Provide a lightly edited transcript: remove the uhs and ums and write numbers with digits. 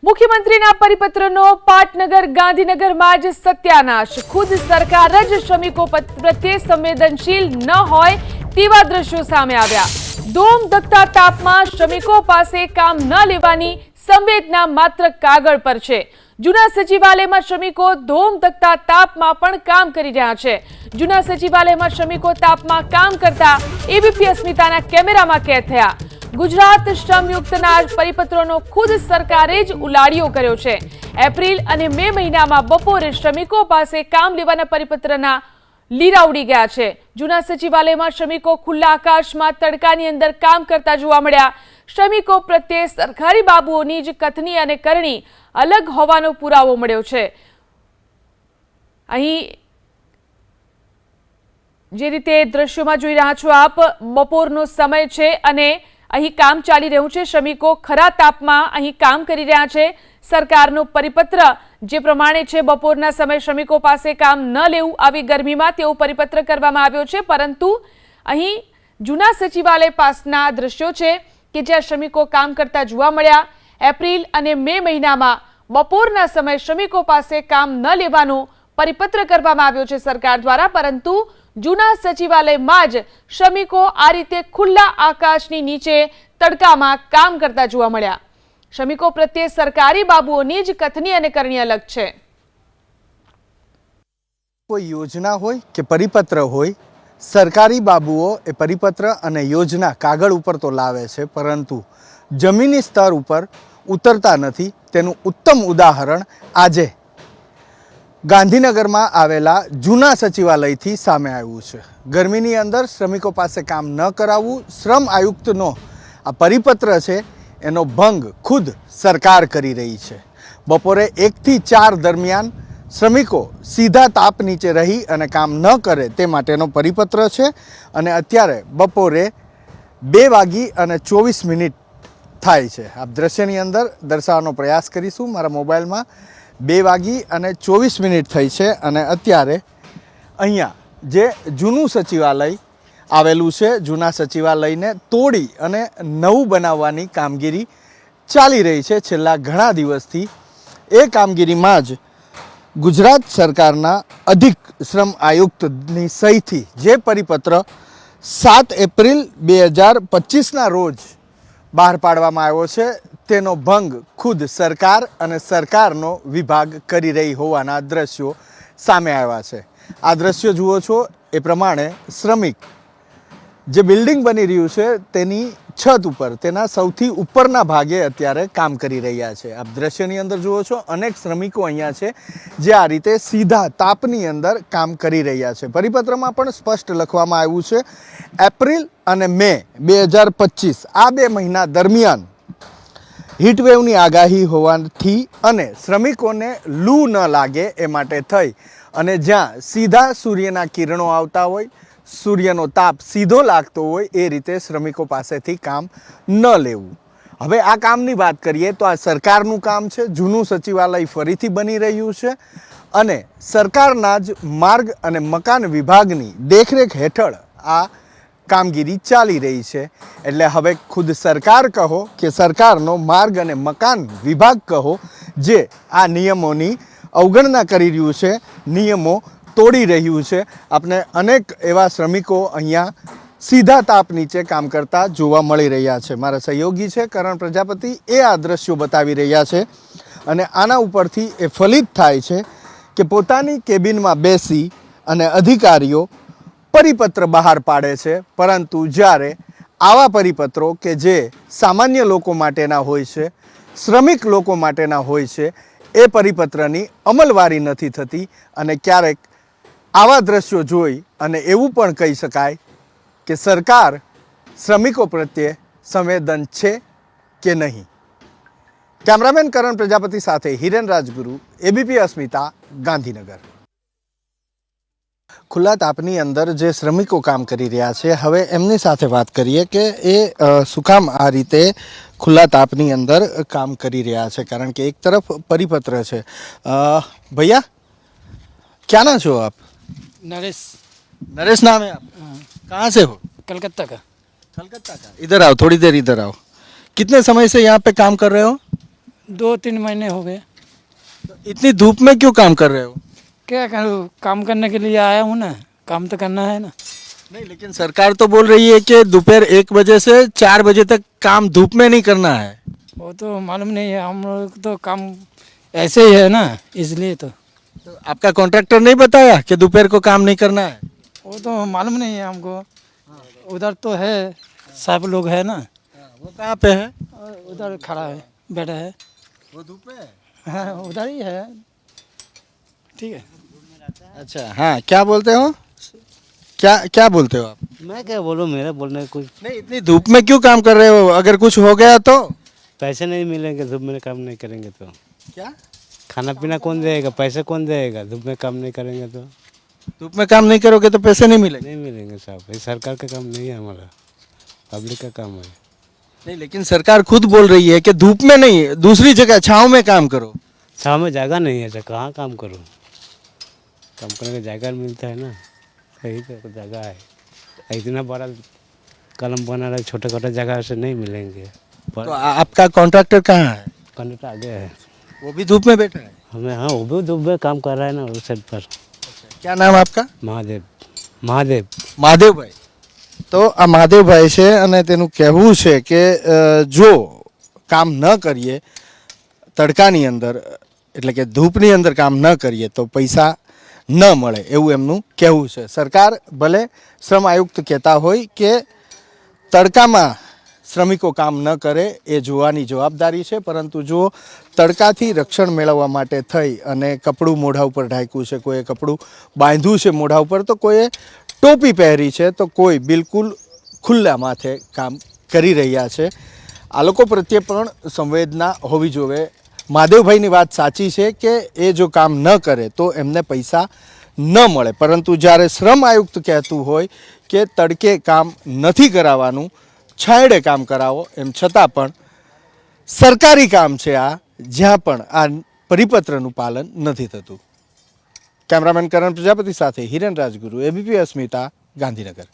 મુખ્યમંત્રીના પરિપત્રનો પાટનગર ગાંધીનગરમાં જ સત્યાનાશ। ખુદ સરકાર જ શ્રમિકો પ્રત્યે સંવેદનશીલ ન હોય તેવા દ્રશ્યો સામે આવ્યા। ધૂમ ધકતા તાપમાં શ્રમિકો પાસે કામ ન લેવાની સંવેદના માત્ર કાગળ પર છે। જૂના સચિવાલયમાં શ્રમિકો ધૂમ ધકતા તાપમાં પણ કામ કરી રહ્યા છે। જૂના સચિવાલયમાં શ્રમિકો તાપમાં કામ કરતા એબીપી અસ્મિતાના કેમેરામાં કેદ થયા। ગુજરાત શ્રમયુક્તના પરિપત્રોનો ખુદ સરકારે જ ઉલાડિયો કર્યો છે। એપ્રિલ અને મે મહિનામાં બપોરે શ્રમિકો પાસે કામ લેવાના પરિપત્રના લીરા ઉડી ગયા છે। જૂના સચિવાલયમાં શ્રમિકો ખુલ્લા આકાશમાં તડકાની અંદર કામ કરતા જોવા મળ્યા। શ્રમિકો પ્રત્યે સરકારી બાબુઓની જ કથની અને કરણી અલગ હોવાનો પુરાવો મળ્યો છે। અહીં જે રીતે દ્રશ્યોમાં જોઈ રહ્યા છો આપ, બપોરનો સમય છે અને અહીં કામ ચાલી રહ્યું છે। શ્રમિકો ખરા તાપમાં અહીં કામ કરી રહ્યા છે। સરકારનો પરિપત્ર જે પ્રમાણે છે, બપોરના સમયે શ્રમિકો પાસે કામ ન લેવું, આવી ગરમીમાં તેવો પરિપત્ર કરવામાં આવ્યો છે। પરંતુ અહીં જૂના સચિવાલય પાસના દ્રશ્યો છે કે જ્યાં શ્રમિકો કામ કરતા જોવા મળ્યા। એપ્રિલ અને મે મહિનામાં બપોરના સમયે શ્રમિકો પાસે કામ ન લેવાનો પરિપત્ર કરવામાં આવ્યો છે સરકાર દ્વારા, પરંતુ જૂના સચિવાલયમાં જ શ્રમિકો આ રીતે ખુલ્લા આકાશની નીચે તડકામાં કામ કરતા જોવા મળ્યા। શ્રમિકો પ્રત્યે સરકારી બાબુઓની જ કથની અને કરણી અલગ છે। કોઈ યોજના હોય કે પરિપત્ર હોય, સરકારી બાબુઓ એ પરિપત્ર અને યોજના કાગળ ઉપર તો લાવે છે, પરંતુ જમીની સ્તર ઉપર ઉતરતા નથી। તેનું ઉત્તમ ઉદાહરણ આજે ગાંધીનગરમાં આવેલા જૂના સચિવાલયથી સામે આવ્યું છે। ગરમીની અંદર શ્રમિકો પાસે કામ ન કરાવવું, શ્રમ આયુક્તનો આ પરિપત્ર છે એનો ભંગ ખુદ સરકાર કરી રહી છે। બપોરે 1 થી 4 દરમિયાન શ્રમિકો સીધા તાપ નીચે રહી અને કામ ન કરે તે માટેનો પરિપત્ર છે અને અત્યારે બપોરે 2:24 થાય છે। આપ દ્રશ્યની અંદર દર્શાવવાનો પ્રયાસ કરીશું। મારા મોબાઈલમાં 2:24 થઈ છે અને અત્યારે અહીંયા જે જૂનું સચિવાલય આવેલું છે, જૂના સચિવાલયને તોડી અને નવું બનાવવાની કામગીરી ચાલી રહી છે છેલ્લા ઘણા દિવસથી। એ કામગીરીમાં જ ગુજરાત સરકારના અધિક શ્રમ આયુક્તની સહીથી જે પરિપત્ર 7 એપ્રિલ 2025ના રોજ બહાર પાડવામાં આવ્યો છે તેનો ભંગ ખુદ સરકાર અને સરકારનો વિભાગ કરી રહી હોવાના દ્રશ્યો સામે આવ્યા છે। આ દ્રશ્યો જુઓ છો એ પ્રમાણે શ્રમિક જે બિલ્ડિંગ બની રહ્યું છે તેની છત ઉપર, તેના સૌથી ઉપરના ભાગે અત્યારે કામ કરી રહ્યા છે। આપ દ્રશ્યની અંદર જુઓ છો અનેક શ્રમિકો અહીંયા છે જે આ રીતે સીધા તાપની અંદર કામ કરી રહ્યા છે। પરિપત્રમાં પણ સ્પષ્ટ લખવામાં આવ્યું છે એપ્રિલ અને મે 2025 આ 2 મહિના દરમિયાન હીટવેવની આગાહી હોવાથી અને શ્રમિકોને લૂ ન લાગે એ માટે થઈ અને જ્યાં સીધા સૂર્યના કિરણો આવતા હોય, સૂર્યનો તાપ સીધો લાગતો હોય એ રીતે શ્રમિકો પાસેથી કામ ન લેવું। હવે આ કામની વાત કરીએ તો આ સરકારનું કામ છે। જૂનું સચિવાલય ફરીથી બની રહ્યું છે અને સરકારના જ માર્ગ અને મકાન વિભાગની દેખરેખ હેઠળ આ કામગીરી ચાલી રહી છે। એટલે હવે ખુદ સરકાર કહો કે સરકારનો માર્ગ અને મકાન વિભાગ કહો, જે આ નિયમોની અવગણના કરી રહ્યું છે, નિયમો તોડી રહ્યું છે। આપણે અનેક એવા શ્રમિકો અહીંયા સીધા તાપ નીચે કામ કરતા જોવા મળી રહ્યા છે। મારા સહયોગી છે કરણ પ્રજાપતિ, એ આ દ્રશ્યો બતાવી રહ્યા છે અને આના ઉપરથી એ ફલિત થાય છે કે પોતાની કેબિનમાં બેસી અને અધિકારીઓ પરિપત્ર બહાર પાડે છે, પરંતુ જ્યારે આવા પરિપત્રો કે જે સામાન્ય લોકો માટેના હોય છે, શ્રમિક લોકો માટેના હોય છે, એ પરિપત્રની અમલવારી નથી થતી અને ક્યારેક આવા દ્રશ્યો જોઈ અને એવું પણ કહી શકાય કે સરકાર શ્રમિકો પ્રત્યે સંવેદન છે કે નહીં। કેમેરામેન કરણ પ્રજાપતિ સાથે હિરેન રાજગુરુ, એબીપી અસ્મિતા, ગાંધીનગર। ખુલ્લા તાપની અંદર જે શ્રમિકો કામ કરી રહ્યા છે, હવે એમની સાથે વાત કરીએ કે એ શું કામ આ રીતે ખુલ્લા તાપની અંદર કામ કરી રહ્યા છે, કારણ કે એક તરફ પરિપત્ર છે। भैया क्या ना છો आप? नरेश। नरेश नाम है आपका? कहाँ से हो? कलकत्ता का। इधर आओ, थोड़ी देर इधर आओ। कितने समय से यहाँ पे काम कर रहे हो? 2-3 महीने हो गए। इतनी धूप में क्यों काम कर रहे हो? क्या करूँ, काम करने के लिए आया हूँ ना, काम तो करना है ना। नहीं, लेकिन सरकार तो बोल रही है कि दोपहर 1 बजे से 4 बजे तक काम धूप में नहीं करना है। वो तो मालूम नहीं है, हम लोग तो काम ऐसे ही है ना, इसलिए तो तो आपका कॉन्ट्रैक्टर नहीं बताया कि दोपहर को काम नहीं करना है? वो तो मालूम नहीं है हमको। उधर तो है, सब लोग है ना, वो कहाँ पे है? और उधर खड़ा है, बैठा है। वो धूप में है। हाँ, उधर ही है। ठीक है। अच्छा, हाँ, क्या बोलते हो? क्या क्या बोलते हो आप? मैं क्या बोलूँ, मेरा बोलने का कुछ नहीं, इतनी धूप में क्यों काम कर रहे हो? अगर कुछ हो गया तो पैसे नहीं मिलेंगे, धूप में काम नहीं करेंगे तो क्या? खाना पीना कौन देगा, पैसे कौन देगा, धूप में काम नहीं करेंगे तो धूप में काम नहीं करोगे तो पैसे नहीं मिलेंगे। नहीं मिलेंगे साहब। ये सरकार का काम नहीं है, हमारा पब्लिक का काम है। नहीं, लेकिन सरकार खुद बोल रही है कि धूप में नहीं, दूसरी जगह छांव में काम करो। छाँव में जगह नहीं है, तो कहाँ काम करूँ? काम करने का जगह मिलता है ना, कहीं तो जगह है। इतना बड़ा कलम बना रहा, छोटा छोटा जगह से नहीं मिलेंगे। तो आपका कॉन्ट्रैक्टर कहाँ है? कंडक्ट आगे है, वो भी धूप में बैठा है। हमें हाँ वो भी धूप में काम कर रहा है ना, उस साइड पर। क्या नाम आपका? મહાદેવ મહાદેવ મહાદેવભાઈ. તો આ મહાદેવભાઈ છે અને તેનું કહેવું છે કે જો કામ ન કરીએ તડકાની અંદર, એટલે કે ધૂપની અંદર કામ ન કરીએ તો પૈસા ન મળે, એવું એમનું કહેવું છે. સરકાર ભલે શ્રમ આયુક્ત કહેતા હોય કે તડકામાં શ્રમિકો કામ ન કરે એ જોવાની જવાબદારી છે, પરંતુ જો તડકાથી રક્ષણ મેળવવા માટે થઈ અને કપડું મોઢા ઉપર ઢાંક્યું છે, કોઈએ કપડું બાંધ્યું છે મોઢા ઉપર, તો કોઈએ ટોપી પહેરી છે, તો કોઈ બિલકુલ ખુલ્લા માથે કામ કરી રહ્યા છે. આ લોકો પ્રત્યે પણ સંવેદના હોવી જોઈએ. મહાદેવભાઈની વાત સાચી છે કે એ જો કામ ન કરે તો એમને પૈસા ન મળે, પરંતુ જ્યારે શ્રમ આયુક્ત કહેતું હોય કે તડકે કામ નથી કરાવવાનું, છાંયડે કામ કરાવો, એમ છતાં પણ સરકારી કામ છે આ, જ્યાં પણ આ પરિપત્રનું પાલન નથી થતું. કેમેરામેન કરણ પ્રજાપતિ સાથે હિરેન રાજગુરુ, એબીપી અસ્મિતા, ગાંધીનગર.